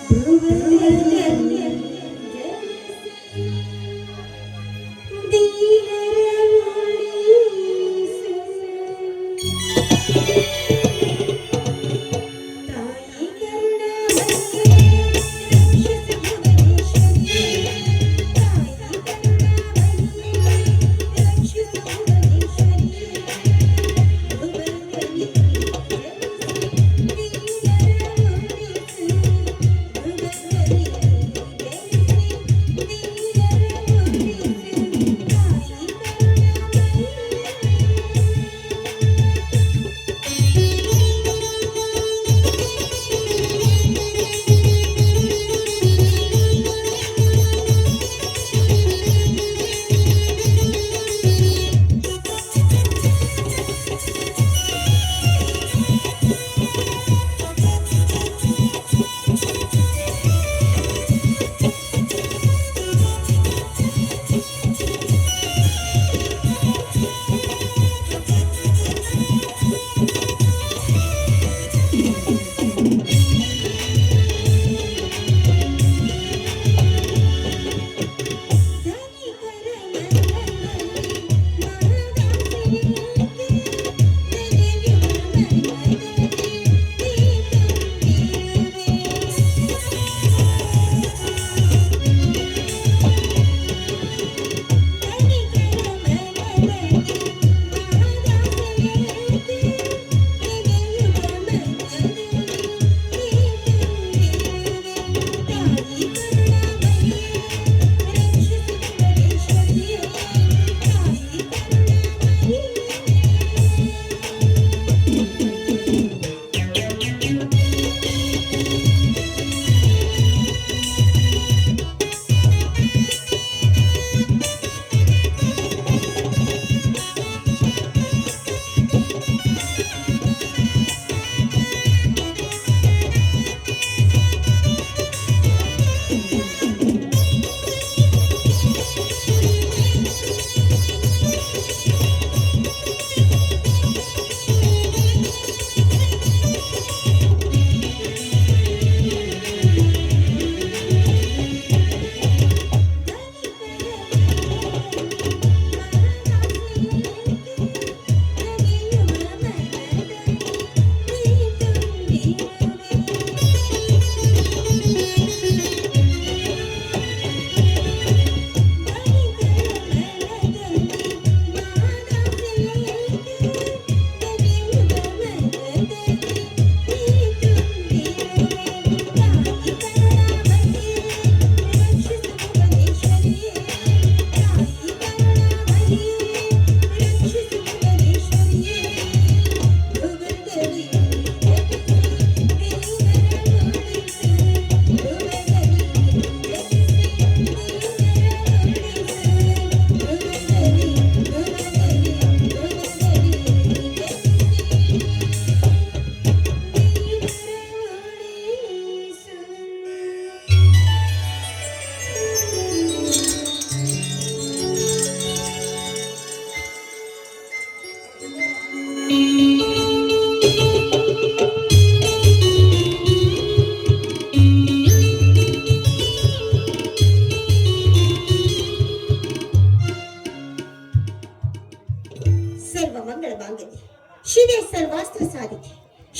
ಭುವನ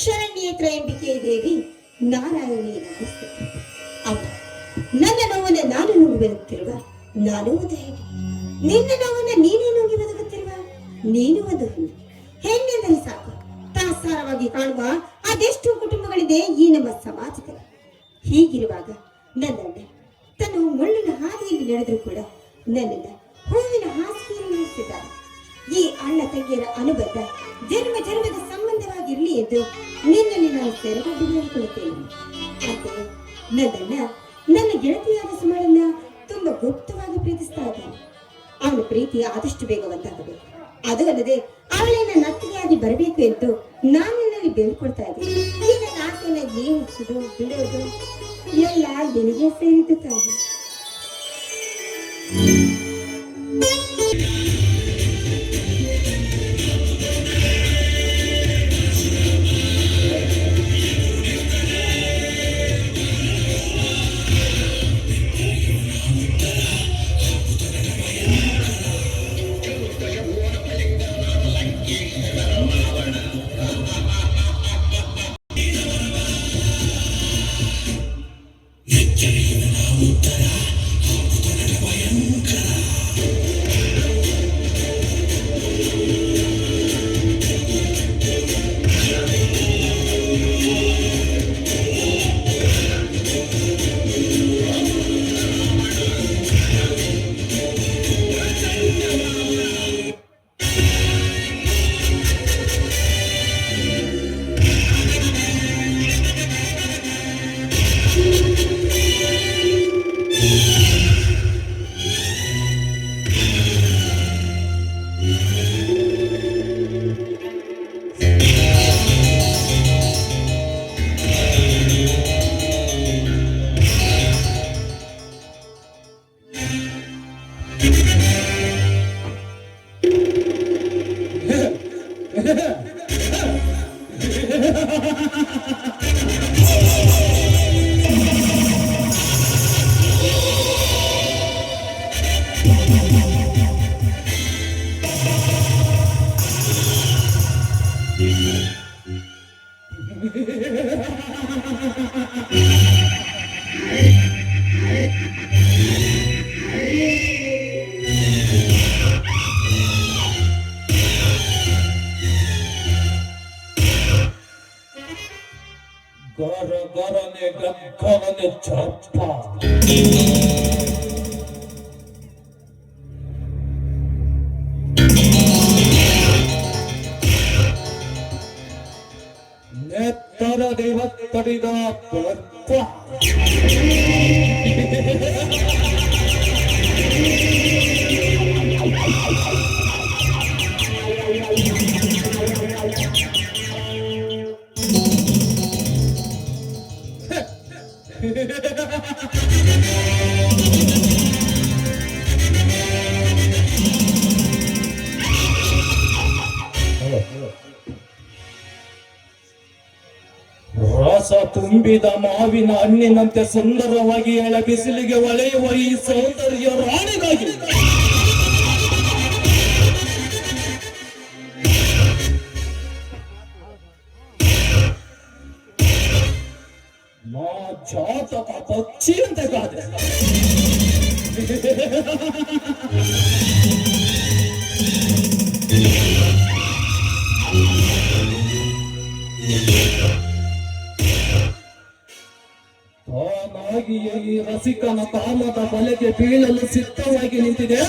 ಶರಣ್ಯೇ ತ್ರಯಂಬಿಕೆ ದೇವಿ ನಾರಾಯಣಿ ನಮಸ್ತೆ. ಅಮ್ಮ, ನನ್ನ ನೋವನ್ನ ನಾನು ನುಂಗಿ ಬದುಕುತ್ತಿರುವ ನಾನು ಒಂದು ಹೆಣ್ಣು, ನಿನ್ನ ನೋವನ್ನ ನೀನೇ ನುಂಗಿ ಬದುಕುತ್ತಿರುವ ನೀನು ಒಂದು ಹೆಣ್ಣು. ಹೆಣ್ಣೆಂದರೆ ಸಾಕು ತಾತ್ಸಾರವಾಗಿ ಕಾಣುವ ಅದೆಷ್ಟು ಕುಟುಂಬಗಳಿದೆ ಈ ನಮ್ಮ ಸಮಾಜದಲ್ಲಿ. ಹೀಗಿರುವಾಗ ನನ್ನಣ್ಣ ತನ್ನ ಮುಳ್ಳಿನ ಹಾದಿಯಲ್ಲಿ ನಡೆದರೂ ಕೂಡ ನನ್ನನ್ನ ಹೂವಿನ ಹಾಸಿಗೆಯಲ್ಲಿ ನಿಲ್ಲಿಸಿದ್ದಾರೆ. ಈ ಅಣ್ಣ ತಂಗಿಯರ ಅನುಬಂಧ ಜನ್ಮ ಜನ್ಮದ ಸಂಬಂಧವಾಗಿರಲಿ ಎಂದು ನಿನ್ನಲ್ಲಿ ನಾನು ಸೆರಗಡ್ಡಿ ಮಾಡಿಕೊಳ್ಳುತ್ತೇನೆ. ಅಂತೆಯೇ ನನ್ನಣ್ಣ ನನ್ನ ಗೆಳತಿಯಾದ ಸುಮಳನ್ನ ತುಂಬಾ ಗುಪ್ತವಾಗಿ ಪ್ರೀತಿಸ್ತಾ ಇದ್ದಾನೆ. ಅವನ ಪ್ರೀತಿ ಆದಷ್ಟು ಬೇಗ ಒಂದಾಗಬೇಕು. ಅದು ಅಲ್ಲದೆ ಅವಳನ್ನ ನತ್ತಿಗೆಯಾಗಿ ಬರಬೇಕು ಎಂದು ನಾನು ನಿನ್ನಲ್ಲಿ ಬೇಡಿಕೊಳ್ತಾ ಇದ್ದೀನಿ. ಈಗ ಆಸೆನ ಜೀವಿಸುವುದು ಬಿಡುವುದು ಎಲ್ಲ ನಿನಗೆ ಸೇರಿದ್ದು ತಾನೆ. ಗರಗರನೆ ಗಗ್ಗರನೆ ಚಪ್ಪ ನೆತ್ತರ ದೇವತ್ತಡಿದ ಪರ್ಪ ರಸ ತುಂಬಿದ ಮಾವಿನ ಹಣ್ಣಿನಂತೆ ಸುಂದರವಾಗಿ ಎಳ ಬಿಸಿಲಿಗೆ ಒಳೆಯುವ ಈ ಸೌಂದರ್ಯ ರಾಣಿಗಾಗಿ ನಾ ಜಾತಕ ಪಕ್ಷಿಯಂತೆ ಕಾದೆ. ತಾನಾಗಿಯೇ ಈ ರಸಿಕನ ಕಾಮದ ಬಲೆಗೆ ಬೀಳಲು ಸಿದ್ಧವಾಗಿ ನಿಂತಿದೆ.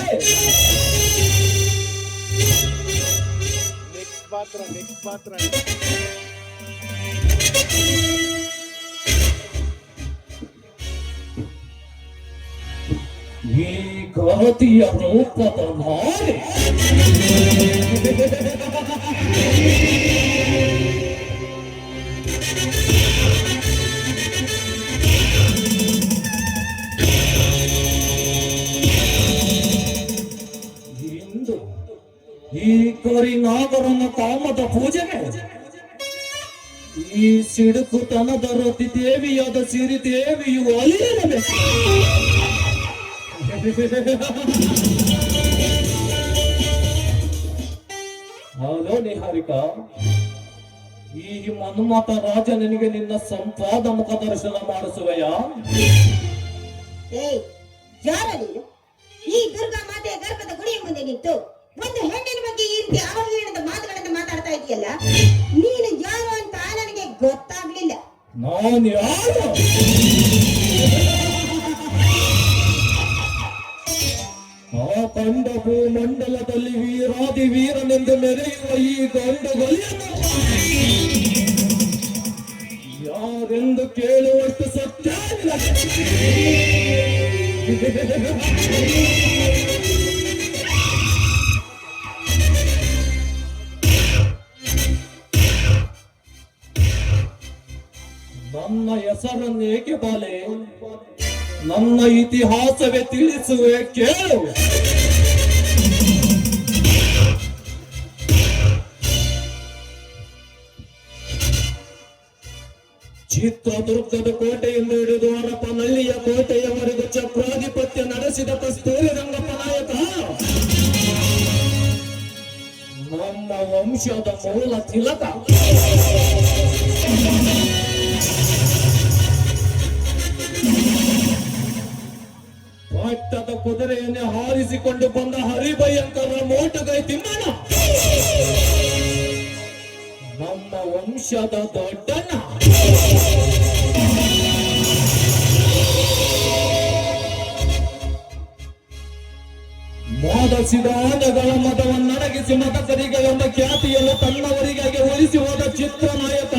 ಈ ಗರತಿಯ ರೂಪದ ನಾರಿ ಇಂದು ಈ ಕರಿ ನಾಗರನ ಕಾಮದ ಪೂಜೆಗೆ ಈ ಸಿಡುಕುತನದ ರತಿ ದೇವಿಯಾದ ಸಿರಿ ದೇವಿಯು ಅಲಿಯಲೇಬೇಕು. ಹಲೋ ನಿಹಾರಿಕಾ, ಈ ಮನ್ಮಥ ರಾಜನಿಗೆ ನಿನ್ನ ಸಂಪಾದ ಮುಖ ದರ್ಶನ ಮಾಡಿಸುವೆಯಾ? ಏಯ್, ಯಾರ ನೀನು? ಈ ದುರ್ಗಾ ಮಾತೆಯ ಗರ್ಭದ ಗುಡಿಯ ಮುಂದೆ ನಿಂತು ಒಂದು ಹೆಣ್ಣಿನ ಬಗ್ಗೆ ಈ ರೀತಿ ಅವಹೇಳನದ ಮಾತುಗಳನ್ನ ಮಾತಾಡ್ತಾ ಇದೆಯಲ್ಲ, ನೀನು ಯಾರು ಅಂತ ನನಗೆ ಗೊತ್ತಾಗ್ಲಿಲ್ಲ. ನಾನು ಯಾರು? ಆ ಕಂಡ ಭೂಮಂಡಲದಲ್ಲಿ ವೀರಾದಿ ವೀರನೆಂದು ಮೆರೆಯುವ ಈ ಗಂಡಗಲಿಯನ್ನು ಯಾರೆಂದು ಕೇಳುವಷ್ಟು ಸತ್ಯ ನನ್ನ ಹೆಸರನ್ನು ಏಕೆ ಬಾಲೆ? ನನ್ನ ಇತಿಹಾಸವೇ ತಿಳಿಸುವೆ, ಕೇಳು. ಚಿತ್ರದುರ್ಗದ ಕೋಟೆಯಿಂದ ಹಿಡಿದು ಹರಪನಹಳ್ಳಿಯ ಕೋಟೆಯವರೆಗೂ ಚಕ್ರಾಧಿಪತ್ಯ ನಡೆಸಿದ ಕಸ್ತೂರಿ ರಂಗಪ್ಪ ನಾಯಕ ನಮ್ಮ ವಂಶದ ಮೂಲ ತಿಲಕ. ಪಟ್ಟದ ಕುದುರೆಯನ್ನೇ ಹಾರಿಸಿಕೊಂಡು ಬಂದ ಹರಿಭಯಂಕರ ಮೋಟಗೈ ತಿಮ್ಮಣ್ಣ ನಮ್ಮ ವಂಶದ ದೊಡ್ಡಣ್ಣ. ಮೋದಿಸಿದ ಆನೆಗಳ ಮತವನ್ನಡಗಿಸಿ ಮತಕರಿಗೆ ಎಂಬ ಖ್ಯಾತಿಯನ್ನು ತನ್ನವರಿಗಾಗಿ ಉಳಿಸಿ ಹೋದ ಚಿತ್ರನಾಯಕ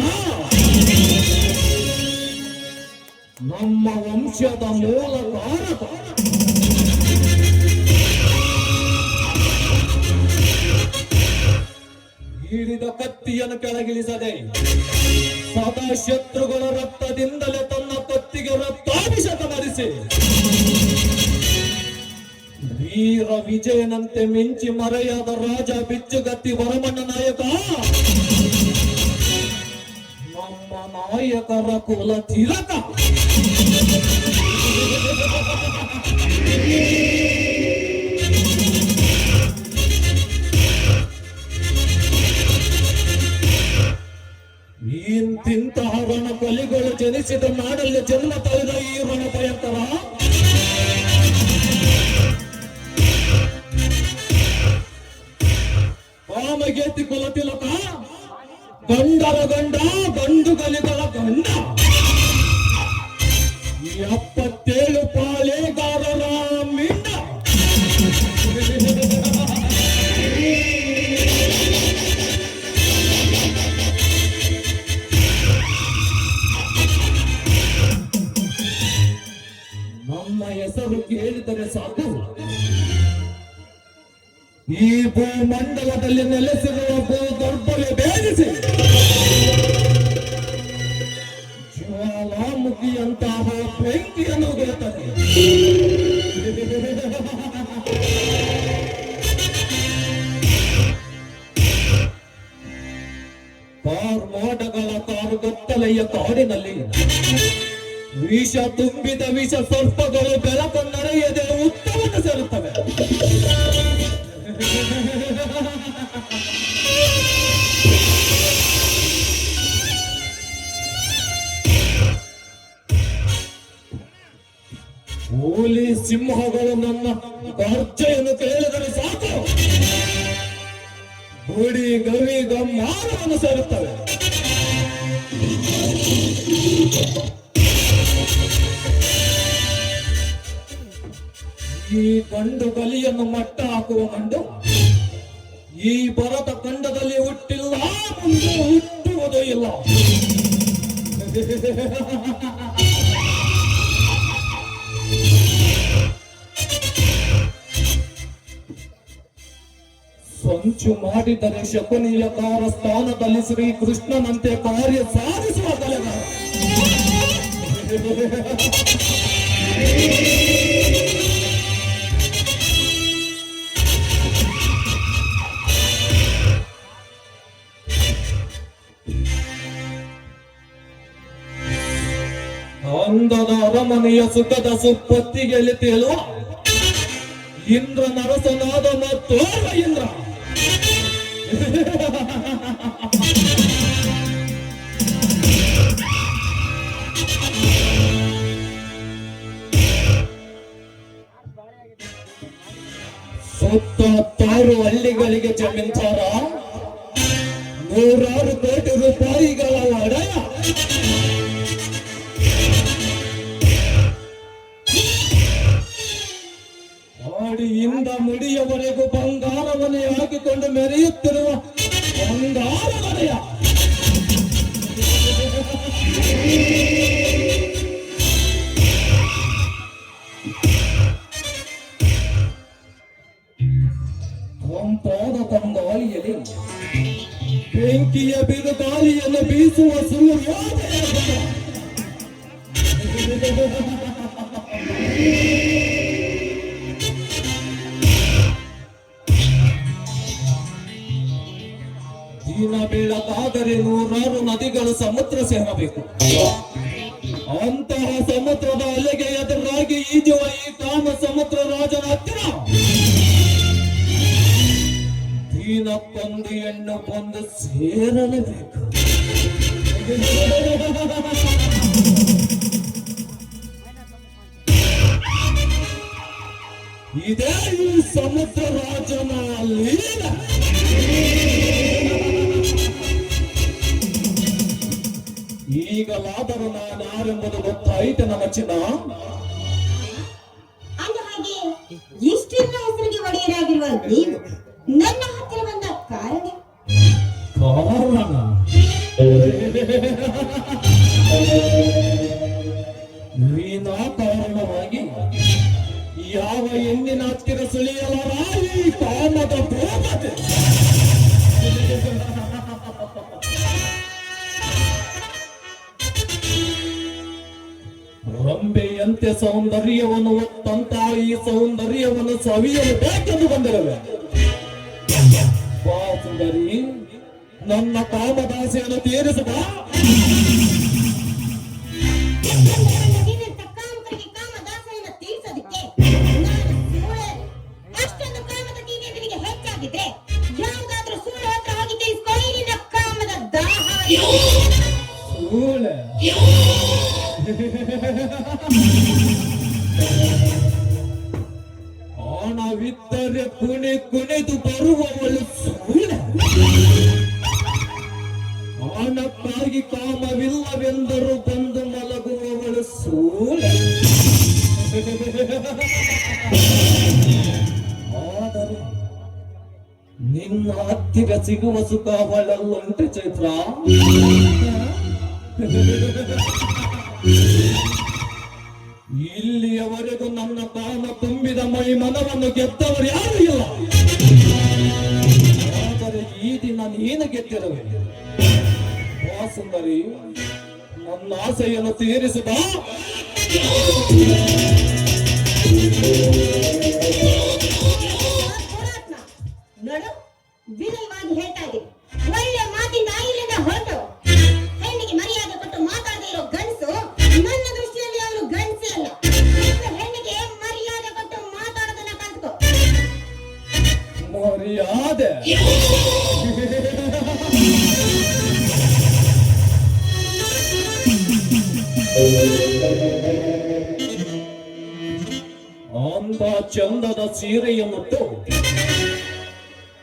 ನಮ್ಮ ವಂಶದ ಮೂಲ ಕಾರಕ. ಹಿಡಿದ ಕತ್ತಿಯನ್ನು ಕೆಳಗಿಳಿಸದೆ ಸದಾ ಶತ್ರುಗಳ ರಕ್ತದಿಂದಲೇ ತನ್ನ ಕತ್ತಿಗೆ ರಕ್ತಾಭಿಷೇಕ ಮಾಡಿಸಿ ವೀರ ವಿಜಯನಂತೆ ಮಿಂಚಿ ಮರೆಯಾದ ರಾಜ ಬಿಚ್ಚುಗತ್ತಿ ವರಮಣ್ಣ ನಾಯಕ ನಮ್ಮ ನಾಯಕರ ಕುಲ ತಿಲಕ. ಇಂತಿಂತಹ ರಣ ಕಲಿಗಳು ಜನಿಸಿದ ನಾಡಲ್ಲಿ ಜನ್ಮ ತಳೆದ ಈ ರಣ ಭಯಂಕರ ಕಾಮಗೇತಿ ಕುಲ ತಿಲಕ, ಗಂಡರ ಗಂಡ, ಗಂಡು ಕಲಿಗಳ ಗಂಡ, 77 ಪಾಳೆಗಾರರ ಮಿಂಡ. ನಮ್ಮ ಹೆಸರು ಕೇಳಿದರೆ ಸಾಕು, ಈ ಭೂಮಂಡಲದಲ್ಲಿ ನೆಲೆಸಿರುವ ಭೂಗರ್ಭವೇ ಭೇದಿಸಿ ಜ್ವಾಲಾಮುಖಿಯಂತಹ ಬೆಂಕಿಯನ್ನು ಉಗುಳುತ್ತದೆ. ಕಾರ್ಮೋಡಗಳ ಕಾರುಗತ್ತಲೆಯ ಕಾಡಿನಲ್ಲಿ ವಿಷ ತುಂಬಿದ ವಿಷ ಸರ್ಪಗಳು ಬೆಳಕನ್ನಡೆಯದೆ ಉತ್ತಮವನ್ನು ಸೇರುತ್ತವೆ. ಹುಲಿ ಸಿಂಹಗಳು ನನ್ನ ಗರ್ಜೆಯನ್ನು ಕೇಳಿದರೆ ಸಾಕು, ಗುಡಿ ಗವಿ ಗಮ್ಮಾರವನ್ನು ಸೇರುತ್ತವೆ. ಈ ಗಂಡು ಗಲಿಯನ್ನು ಮಟ್ಟ ಹಾಕುವ ಗಂಡು ಈ ಭರತ ಖಂಡದಲ್ಲಿ ಹುಟ್ಟಿಲ್ಲ, ಮುಂದೆ ಹುಟ್ಟುವುದೂ ಇಲ್ಲ. ಸಂಚು ಮಾಡಿದರೆ ಶಕುನಿಯ ಕಾರ ಸ್ಥಾನದಲ್ಲಿ ಶ್ರೀಕೃಷ್ಣನಂತೆ ಕಾರ್ಯ ಸಾಧಿಸುವ ಕಲೆಗಾರ. ಅಂದದ ಅರಮನೆಯ ಸುಖದ ಸುಪ್ಪತ್ತಿಗೆಯಲ್ಲಿ ತೇಳುವ ಇಂದ್ರ ನರಸನಾದ ಮತ್ತೋರ್ವ ಇಂದ್ರ. ಸುತ್ತ 6 ಹಳ್ಳಿಗಳಿಗೆ ಜಮೀನ್ದಾರ, 100 ಕೋಟಿ ರೂಪಾಯಿಗಳ ಒಡೆಯ. ಆಡಿಯಿಂದ ಮುಡಿಯವರೆಗೂ ಬಂಗಾರವನ್ನೇ ಹಾಕಿಕೊಂಡು ಮೆರೆಯುತ್ತಿರುವ ಬಂಗಾರ ಒಡೆಯ. ತಂಪಾದ ತಂಗಾಳಿಯಲ್ಲಿ ಬೆಂಕಿಯ ಬಿರುಗಾಳಿಯನ್ನು ಬೀಸುವ ಸೂರ್ಯೋದಯ. ದಿನ ಬೆಳಕಾದರೆ 100 ನದಿಗಳು ಸಮುದ್ರ ಸೇರಬೇಕು. ಅಂತಹ ಸಮುದ್ರದ ಅಲೆಗೆ ಎದುರಾಗಿ ಈಜುವ ಈ ಕಾಮ ಸಮುದ್ರ ರಾಜನ ಹತ್ತಿರ ದಿನಕ್ಕೊಂದು ಹೆಣ್ಣು ಬಂದು ಸೇರಲೇಬೇಕು. ಇದೇ ಈ ಸಮುದ್ರ ರಾಜನ ಲೀಲೆ. ಈಗಲಾದರೂ ನಾನು ಯಾರೆಂಬುದು ಗೊತ್ತಾಯಿತು ನನ್ನ ಚಿನ್ನ. ಅಂದ ಹಾಗೆ ಇಷ್ಟೆಲ್ಲ ಹೆಸರಿಗೆ ಒಡೆಯರಾಗಿರುವ ನೀವು ನನ್ನ ಹತ್ತಿರ ಬಂದ ಕಾರಣ ವಿನಾಕಾರಣವಾಗಿ ಯಾವ ಹೆಣ್ಣಿನ ಹತ್ತಿರ ಸುಳಿಯಲಾರ ಈ ಕಾಮದ ಭೋಗತೆ. ರಂಬೆಯಂತೆ ಸೌಂದರ್ಯವನ್ನು ಒತ್ತಂತ ಈ ಸೌಂದರ್ಯವನ್ನು ಸವಿಯಲು ಬೇಕೆಂದು ಬಂದಿರವೆ. ಸುಂದರಿ, ನನ್ನ ಕಾಮದಾಸೆಯನ್ನು ತೀರಿಸದ. ಕಾಮದಾಸೆಯನ್ನು ತೀರಿಸೋದಕ್ಕೆ ಅಷ್ಟೊಂದು ಕಾಮದ ನಿನಗೆ ಹೆಚ್ಚಾಗಿದ್ರೆ ಯಾವುದಾದ್ರೂ ಸೂಳೆ ಹತ್ರ ಹೋಗಿ ತೀರಿಸ್ಕೊಳ್ಳಿ ನಿನ್ನ ಕಾಮದ ದಾಹ. ಸೂಳೆ ಹಣವಿದ್ದರೆ ಕುಣಿದು ಬರುವವಳು ಸೂಳೆ. ಹಣಕ್ಕಾಗಿ ಕಾಮವಿಲ್ಲವೆಂದರೂ ಬಂದು ಮಲಗುವವಳು ಸೂಳೆ. ಆದರೆ ನಿನ್ನ ಹತ್ತಿರ ಸಿಗುವ ಸುಖ ಅವಳಲ್ಲುಂಟು ಚೈತ್ರ. ಇಲ್ಲಿಯವರೆಗೂ ನನ್ನ ಕಾಮ ತುಂಬಿದ ಮೈ ಮನವನ್ನು ಗೆದ್ದವರು ಯಾರು ಇಲ್ಲ. ಆದರೆ ಈ ದಿನ ನೀನು ಗೆದ್ದಿರುವೆ. ಸುಂದರಿ, ನನ್ನ ಆಸೆಯನ್ನು ತೀರಿಸಿದ. ನೋಡು, ವಿನಯವಾಗಿ ಹೇಳ್ತಾ ಇದ್ದೀನಿ. ಒಳ್ಳೆ ಮಾತಿಂದ ಇಲ್ಲಿಂದ ಹೊರಟು. ಹೆಣ್ಣಿಗೆ ಮರ್ಯಾದೆ ಕೊಟ್ಟು ಮಾತಾಡದೇ ಇರೋ ಗಂಡಸು ನನ್ನ ದೃಷ್ಟಿಯಲ್ಲಿ ಅವನು ಗಂಡಸೇ ಅಲ್ಲ. ಹೆಣ್ಣಿಗೆ ಮರ್ಯಾದೆ ಕೊಟ್ಟು ಮಾತಾಡೋದನ್ನ ಕಲ್ತ್ಕೋ. ಮರ್ಯಾದೆ ಅಂದ ಚಂದದ ಸೀರೆಯನ್ನುಟ್ಟು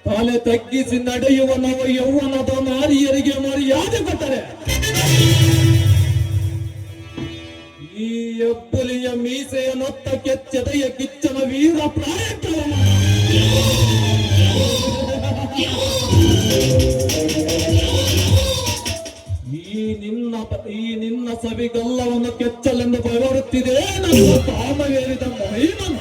ತಲೆ ತಗ್ಗಿಸಿ ನಡೆಯುವ ನವ ಯೌವನದ ನಾರಿಯರಿಗೆ ಮರ್ಯಾದೆ ಕೊಟ್ಟರೆ ಈ ಎಬ್ಬುಲಿಯ ಮೀಸೆಯ ನೊತ್ತ ಕೆಚ್ಚದೆಯ ಕಿಚ್ಚನ ವೀರ ಪ್ರಾಯಕರ ಈ ನಿನ್ನ ಸವಿಗಲ್ಲವನ್ನು ಕೆಚ್ಚಲೆಂದು ಬರುತ್ತಿದೆ ನನ್ನ ಕಾಮವೇರಿದ ಮಹಿಮನ.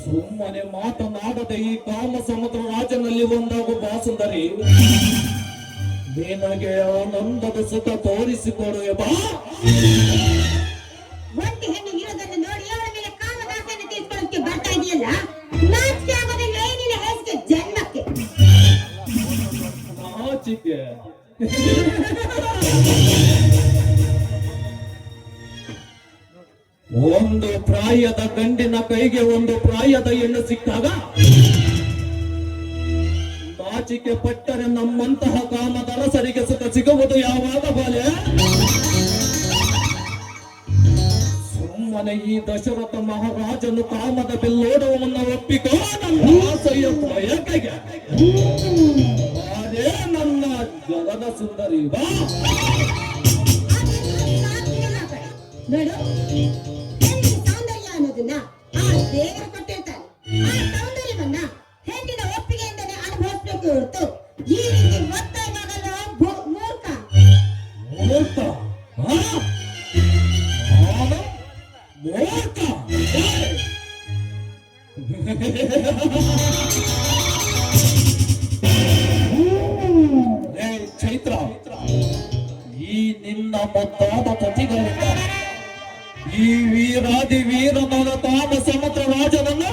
ಸುಮ್ಮನೆ ಮಾತನಾಡದೆ ಈ ಕಾಮ ಸಮುದ್ರ ರಾಜನಲ್ಲಿ ಒಂದಾಗು ಬಾಸುಂದರಿ. ನಿನಗೆ ಆನಂದದ ಸುಖ ತೋರಿಸಿಕೊಡುವೆ ಬಾ. ಒಂಟಿ ಹೆಣ್ಣು ಇರೋದನ್ನು ನೋಡಿ ಅವರ ಮೇಲೆ ಕಾಮದಾಸೆಯನ್ನು ತೀರ್ಕೊಳ್ಳೋಕೆ ಬರ್ತಾ ಇದೆಯಲ್ಲ, ನಾಚಿಕೆ ಆಗೋದಿಲ್ಲ ನಿನ್ನ ಹೆಸರಿಗೆ ಜನ್ಮಕ್ಕೆ. ನಾಚಿಕೆ ಒಂದು ಪ್ರಾಯದ ಗಂಡಿನ ಕೈಗೆ ಒಂದು ಪ್ರಾಯದ ಹೆಣ್ಣು ಸಿಕ್ಕಾಗ ನಾಚಿಕೆ ಪಟ್ಟರೆ ನಮ್ಮಂತಹ ಕಾಮದ ರಸರಿಗೆ ಸುಖ ಸಿಗುವುದು ಯಾವಾಗ ಬಾಲೆ? ಮನೆ ಈ ದಶರಥ ಮಹಾರಾಜನು ಕಾಮದ ಬಿಲ್ಲೋಡುವನ್ನ ಒಪ್ಪಿಕೋ ನನ್ನ ಆಸೆಯ ಬಯಕೆಗೆ. ಅದೇ ನನ್ನ ಜಗದ ಸುಂದರಿ ಬಾ. ನೋಡು, ಹೆಣ್ಣಿನ ಸೌಂದರ್ಯ ಅನ್ನೋದನ್ನ ಆ ದೇವರು ಕೊಟ್ಟಿರ್ತಾನೆ. ಆ ಸೌಂದರ್ಯವನ್ನ ಹೆಣ್ಣಿನ ಒಪ್ಪಿಗೆಯಿಂದಲೇ ಅನುಭವಿಸ್ಬೇಕು ಹೊರತು ಈ ರೀತಿ ಒತ್ತಾಯ ಮಾಡಲ್ಲ. ಮೂರ್ಖ ಮೂರ್ಖ ನಾನು ಮೂರ್ಖ. ಚೈತ್ರ, ಈ ನಿನ್ನ ಮುದ್ದಾದ ಪತಿಗಳಿಂದ ಈ ವೀರಾದಿ ವೀರನಾದ ತಾಮ ಸಮುದ್ರ ರಾಜನನ್ನು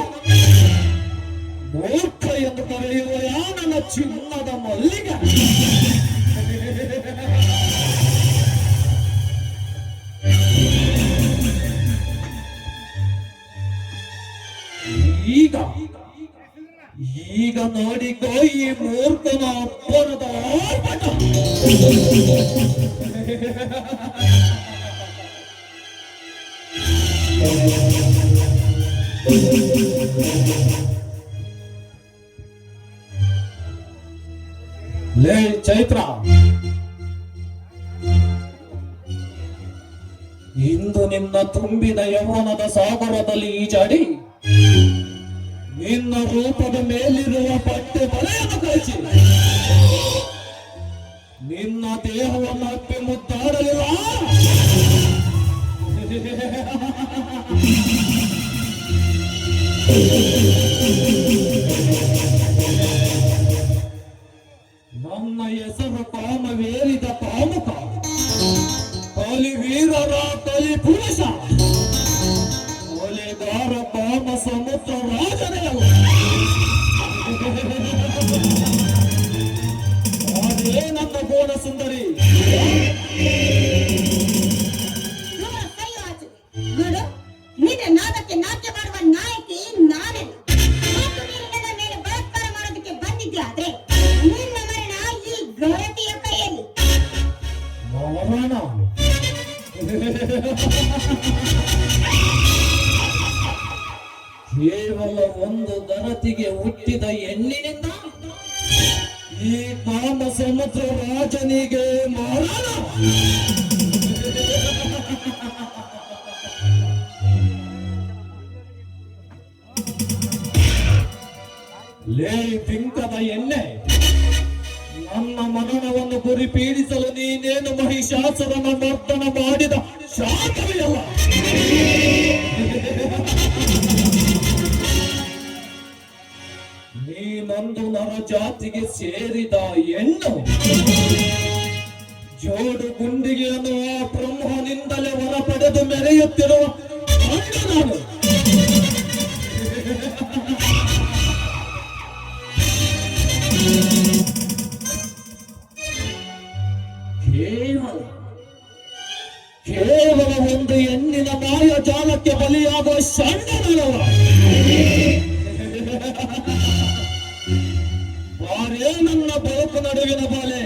ಮೂರ್ಖ ಎಂದು ಕರೆಯುವ ನನ್ನ ಚಿನ್ನದ ಮಲ್ಲಿಗೆ. ಈಗ ಈಗ ನೋಡಿಕೋ ಈ ಮೂರ್ಖನ ಅಬ್ಬರದ ಆರ್ಭಟ. ಲೇ ಚೈತ್ರ, ಇಂದು ನಿನ್ನ ತುಂಬಿದ ಯೌವನದ ಸಾಗರದಲ್ಲಿ ಈಜಾಡಿ ನಿನ್ನ ರೂಪದ ಮೇಲಿರುವ ಬಟ್ಟೆ ಬಲೆಯನ್ನು ಕಳಿಸಿ ನಿನ್ನ ದೇಹವನ್ನು ಅಪ್ಪಿ ಮುದ್ದಾಡಲಿಲ್ಲ. ನನ್ನ ಹೆಸರು ಕಾಮವೇರಿದ ಕಾಮುಕ, ಕಲಿವೀರರ ಕಲಿ ಪುರುಷ, ಕೊಲೆಗಾರ ಕಾಮ ಸಮುದ್ರ ರಾಜನೇ ಅಲ್ಲ. ಅದೇ ನನ್ನ ಗೋಣ ಸುಂದರಿ. ನೋಡು, ನಿನ್ನ ನಾದಕ್ಕೆ ನಾಟ್ಯ ಮಾಡುವ ನಾಯಕಿ ನಾನೇನು. ಮತ್ತು ನೀನು ನನ್ನ ಮೇಲೆ ಬಲಾತ್ಕಾರ ಮಾಡೋದಕ್ಕೆ ಬಂದಿದ್ದೆ ಆದ್ರೆ ನಿನ್ನ ಮರಣ ಈ ಗರತಿಯ ಕೈಯಲ್ಲಿ. ಮರಣ? ಕೇವಲ ಒಂದು ಗರತಿಗೆ ಹುಟ್ಟಿದ ಹೆಣ್ಣಿನಿಂದ ಈ ಕಾಮ ಸಮುದ್ರ ರಾಜನಿಗೆ ಮರಣ? ಲೇ ಪಿಂಕದ ಎಣ್ಣೆ, ನನ್ನ ಮರಣವನ್ನು ಗುರಿ ಪೀಡಿಸಲು ನೀನೇನು ಮಹಿಷಾಸುರನ ಮರ್ದನ ಮಾಡಿದ ಶಾಖವೇ ಅಲ್ಲ. ನೀನೊಂದು ನರ ಜಾತಿಗೆ ಸೇರಿದ ಹೆಣ್ಣು. ಜೋಡು ಗುಂಡಿಗೆಯನ್ನು ಆ ಬ್ರಹ್ಮನಿಂದಲೇ ಹೊರ ಪಡೆದು ಮೆರೆಯುತ್ತಿರುವ ಗಂಡು ನಾನು. ಕೇವಲ ಒಂದು ಹೆಣ್ಣಿನ ಮಾಯ ಜಾಲಕ್ಕೆ ಬಲಿಯಾಗುವ ಷಂಡನಲ್ಲ. ಬಾರೇ ನನ್ನ ಬದುಕು ನಡುವಿನ ಬಾಲೆ.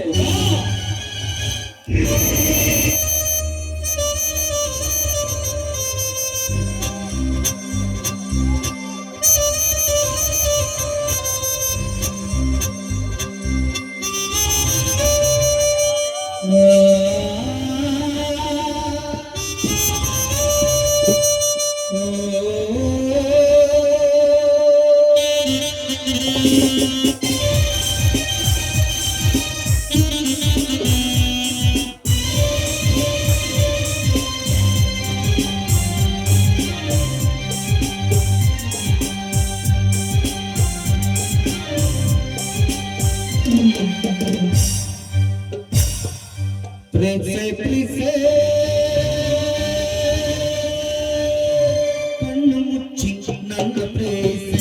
ಕಣ್ಣು ಮುಚ್ಚಿ ನನ್ನ ಪ್ರೇಸಿ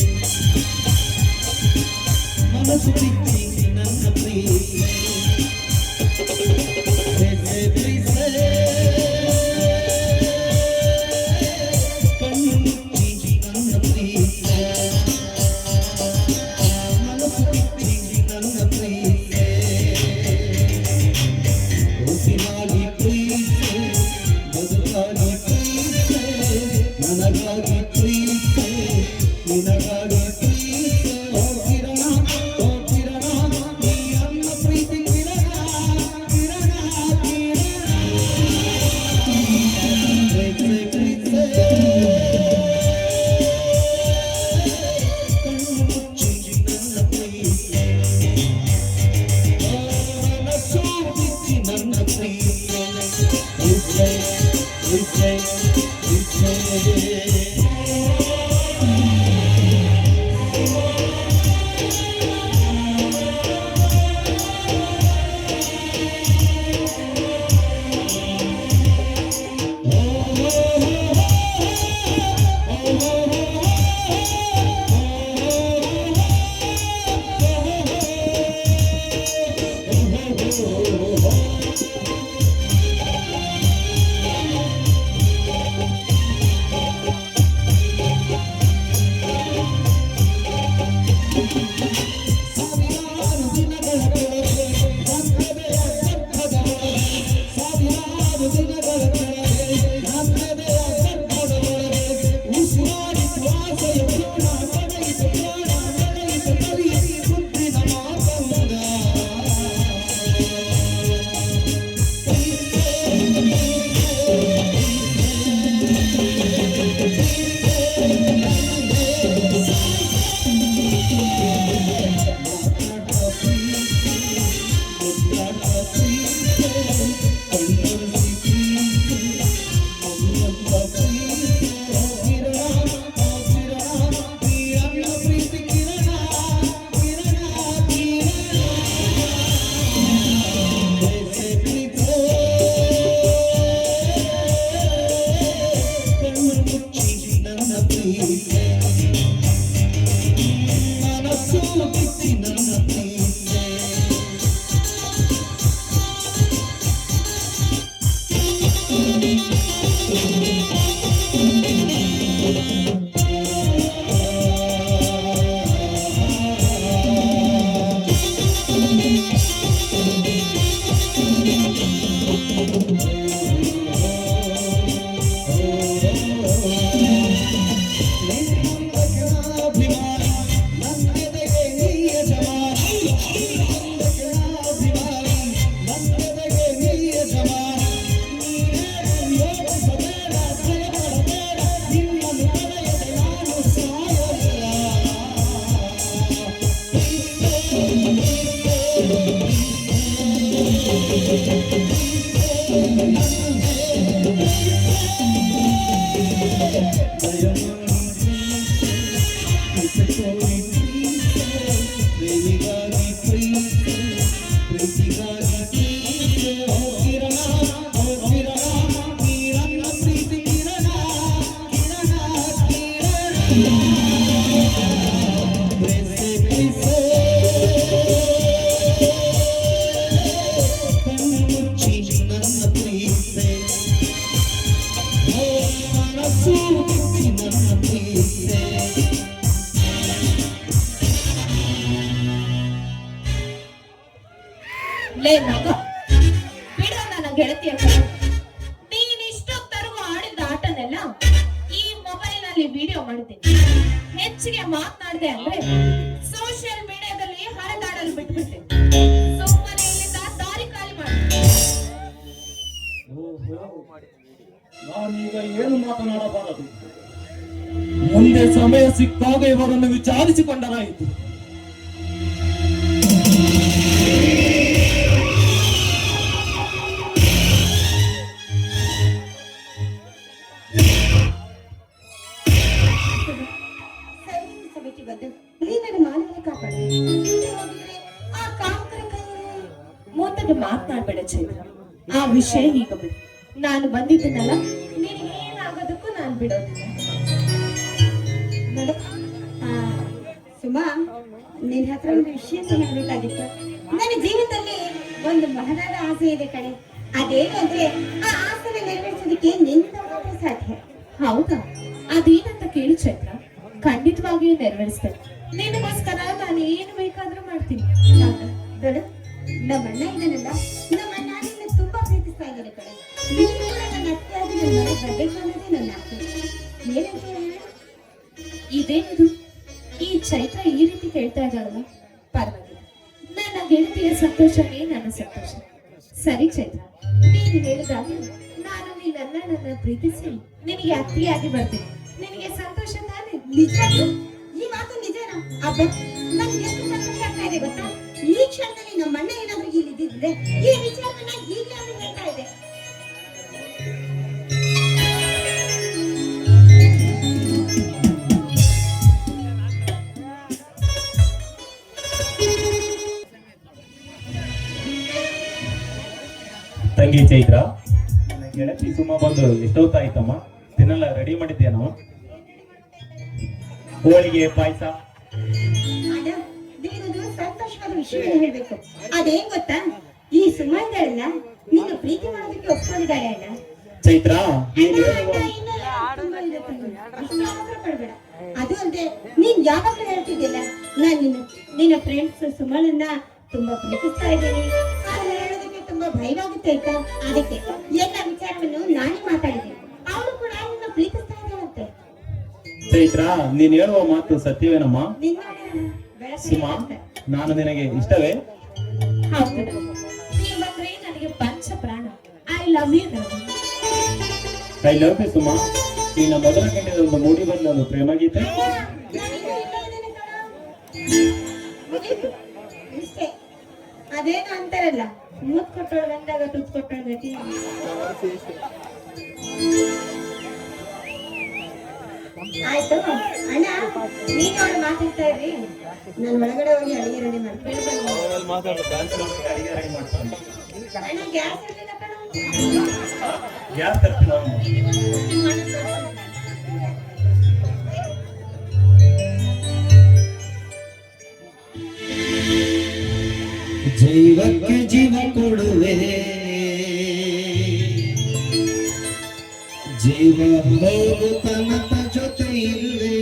ಮನಸ್ಸು ಬಿಚ್ಚಿ ನನ್ನ ಪ್ರೀತಿ ಕಣ್ಣು ಮುಚ್ಚಿ ನನ್ನ ಪ್ರೀತಿ ಮನಸ್ಸು ಬಿಚ್ಚಿ ನನ್ನ ಪ್ರೀತಿ ಉಸಿರಾಗಿ ಪ್ರೀತಿ ಬದುಕಾಗಿ ಪ್ರೀತಿ ಲೇ ಮಗ, ಬಿಡೋ ನನ್ನ ಗೆಳತಿಯ ಕಡೆ. ನೀನ್ ಇಷ್ಟೊತ್ತರೆಗೂ ಆಡಿದ ಆಟನೆಲ್ಲ ಈ ಮೊಬೈಲ್ ನಲ್ಲಿ ವಿಡಿಯೋ ಮಾಡಿದ್ದೀನಿ. ಹೆಚ್ಚಿಗೆ ಮಾತನಾಡಿದೆ ಅಂದ್ರೆ ಸೋಷಿಯಲ್ ಮೀಡಿಯಾದಲ್ಲಿ ಹರಿದಾಡಲು ಬಿಟ್ಬಿಟ್ಟೆ. ಸುಮ್ಮನೆ ಇಲ್ಲಿಂದ ದಾರಿ ಖಾಲಿ ಮಾಡಿ. ನಾನೀಗ ಏನು ಮಾತನಾಡಬಾರದು. ಮುಂದೆ ಸಮಯ ಸಿಕ್ಕಾಗ ಇವರನ್ನು ವಿಚಾರಿಸಿಕೊಂಡರಾಯಿತು. ಸಮಿತಿ ಬಂದು ನೀನು ಮಾನವನ ಕಾಪಾಡಿ. ಆ ಕಾಮಕರ ಕೈಯಲ್ಲಿ ಮುಂದೆ ಮಾತನಾಡ್ಬೇಡ ಚೈತ್ರ. ಆ ವಿಷಯ ಈಗ ಬಿಡು. ನಾನು ಬಂದಿದ್ದೀನಲ್ಲ, ನಿನಗೆ ಏನಾಗೋದಕ್ಕೂ ನಾನು ಬಿಡೋದಿಲ್ಲ. ನೋಡು, ಸುಮಾ, ನಿನ್ನ ಹತ್ರ ಒಂದು ವಿಷಯ ಹೇಳಬೇಕಾಗಿತ್ತು. ನನ್ನ ಜೀವನದಲ್ಲಿ ಒಂದು ಮಹದಾದ ಆಸೆ ಇದೆ ಕಣೆ. ಅದೇನು ಅಂದ್ರೆ ಆ ಆಸೆನ ನೆರವೇರಿಸೋದಕ್ಕೆ ನಿನ್ನ ಮಾತ್ರ ಸಾಧ್ಯ. ಹೌದಾ? ಅದೇನಂತ ಕೇಳಿ ಚೈತ್ರ, ಖಂಡಿತವಾಗಿಯೂ ನೆರವೇರಿಸ್ತೇನೆ. ನಿನಗೋಸ್ಕರ ನಾನು ಏನು ಬೇಕಾದ್ರೂ ಮಾಡ್ತೀನಿ. ಹೌದಾ? ನೋಡು, ನಮ್ಮ ಅಣ್ಣ ಇದನ್ನಲ್ಲ, ನಮ್ಮ ಅಣ್ಣ ನಿನ್ನ ತುಂಬಾ ಪ್ರೀತಿಸ್ತಾ ಇದ್ದಾರೆ ಕಣೆ. ನೀನು ಕೂಡ ನನ್ನ ಅತ್ತೆಯಾಗಿ ನನ್ನ ಮನೆಗೆ ಬರ್ಬೇಕು ಅನ್ನೋದೇ ನನ್ನ ಆಸೆ. ಏನಂತ ಹೇಳು? ಇದೇನಿದು? ಈ ಚೈತ್ರ ಈ ರೀತಿ ಕೇಳ್ತಾ ಇದ್ದಾಳಲ್ಲ, ಪರವಾಗಿಲ್ಲ. ನನ್ನ ಗೆಳತಿಯ ಸಂತೋಷವೇ ನನ್ನ ಸಂತೋಷ. ಸರಿ ಚೈತ್ರ, ನೀನು ಹೇಳಿದಾಗ ನಾನು ನಿನ್ನನ್ನ ಪ್ರೀತಿಸಿ ನಿನಗೆ ಅತ್ತಿಯಾಗಿ ಬರ್ತೀನಿ. ನಿನಗೆ ಸಂತೋಷ ತಾನೇ? ನಿಜವಾಗ್ಲೂ ಈ ಮಾತು ನಿಜನಾ? ಅಬ್ಬ, ನನ್ಗೆ ಎಷ್ಟು ಸಂತೋಷ ಆಗ್ತಾ ಇದೆ ಗೊತ್ತಾ? ಈ ಕ್ಷಣದಲ್ಲಿ ನಮ್ಮ ಅಣ್ಣ ಏನಾದ್ರೂ ಇಲ್ಲಿ ಇದ್ದಿದ್ರೆ ಈ ವಿಚಾರವನ್ನ ಈಗಲೇ ಅವ್ರಿಗೆ ಹೇಳ್ತಾ ಇದೆ. ತಂಗಿ ಚೈತ್ರ, ನನ್ನ ಗೆಳತಿ ಸುಮ್ಮ ಬಂದು ಎಷ್ಟೊತ್ತಾಯ್ತಮ್ಮ? ತಿನ್ನಲ್ಲ ರೆಡಿ ಮಾಡಿದ್ದೇನೋ? ಹೋಳಿಗೆ ಪಾಯಸ. ಅಣ್ಣ, ನೀನೊಂದು ಸಂತೋಷವಾದ ವಿಷಯ ಹೇಳ್ಬೇಕು. ಅದೇನ್ ಗೊತ್ತಾ? ಈ ಸುಮಂಗಳನ್ನ ನೀನು ಪ್ರೀತಿ ಮಾಡೋದಕ್ಕೆ ಒಪ್ಕೊಂಡಿದ್ದಾಳೆ ಅಣ್ಣ. ಚೈತ್ರ, ನೀನ್ ಅಣ್ಣ, ಹೇಳುವ ಅಣ್ಣ, ಇನ್ನು ತುಂಬಾ ಇದೆ ತಂಗಿ. ಅಷ್ಟು ಅವಸರ ಪಡ್ಬೇಡ. ಅದು ಅಲ್ಲದೆ ನೀನ್ ಯಾವಾಗ್ಲೂ ಹೇಳ್ತಿದ್ದಿಲ್ಲ, ನಾನು ನಿನ್ನ ಫ್ರೆಂಡ್ಸ್ ಸುಮಳನ್ನ ತುಂಬಾ ಪ್ರೀತಿಸ್ತಾ ಇದ್ದೀನಿ. ಆದ್ರೆ ಹೇಳೋದಕ್ಕೆ ತುಂಬಾ ಭಯವಾಗುತ್ತೆ ಆಯ್ತಾ? ಅದಕ್ಕೆ ಎಲ್ಲ ವಿಚಾರವನ್ನು ನಾನೇ ಮಾತಾಡಿದ್ದೀನಿ. ಅವಳು ಕೂಡ ನಿನ್ನ ಪ್ರೀತಿಸ್ತಾ ಇದ್ದಾಳಂತೆ. ಚೈತ್ರ, ನೀನ್ ಹೇಳುವ ಮಾತು ಸತ್ಯವೇನಮ್ಮ? ನಿನ್ನ ಸುಮ, ನಾನು ನಿನಗೆ ಇಷ್ಟವೇ? ಹೌದು, ನೀವಂದ್ರೆ ನನಗೆ ಪಂಚ ಪ್ರಾಣ. I love you. I love you Suma. ನಿನ್ನ ಮೊದಲ ಗಂಟೆದ ಒಂದು ಮೂಡಿ ಬಂದ ಒಂದು ಪ್ರೇಮ ಗೀತೆ. ಇಷ್ಟೇ. ಅದೇನು ಅಂತಾರಲ್ಲ, ಮುತ್ ಕೊಟ್ಟೋಳು ಬಂದಾಗ ತುತ್ ಕೊಟ್ಟೋಳು ಗತಿ. ಆಯ್ತು ಅಣ್ಣ, ನೀನು ಅವಳು ಮಾತಾಡ್ತಾ ಇರ್ರಿ. ನಾನು ಒಳಗಡೆ ಹೋಗಿ ಅಡಿಗೆ ರೆಡಿ ಮಾಡ್ತೀನಿ. ಅಣ್ಣ, ಗ್ಯಾಸ್ ಇರ್ಲಿಲ್ಲ ಕಣ. ಯಾರು ತರ್ತೀನಿ? ಜೀವಕ್ಕೆ ಜೀವ ಕೊಡುವೆ, ಜೀವ ಹೋಗು ತನಕ ಜೊತೆ ಇರುವೆ.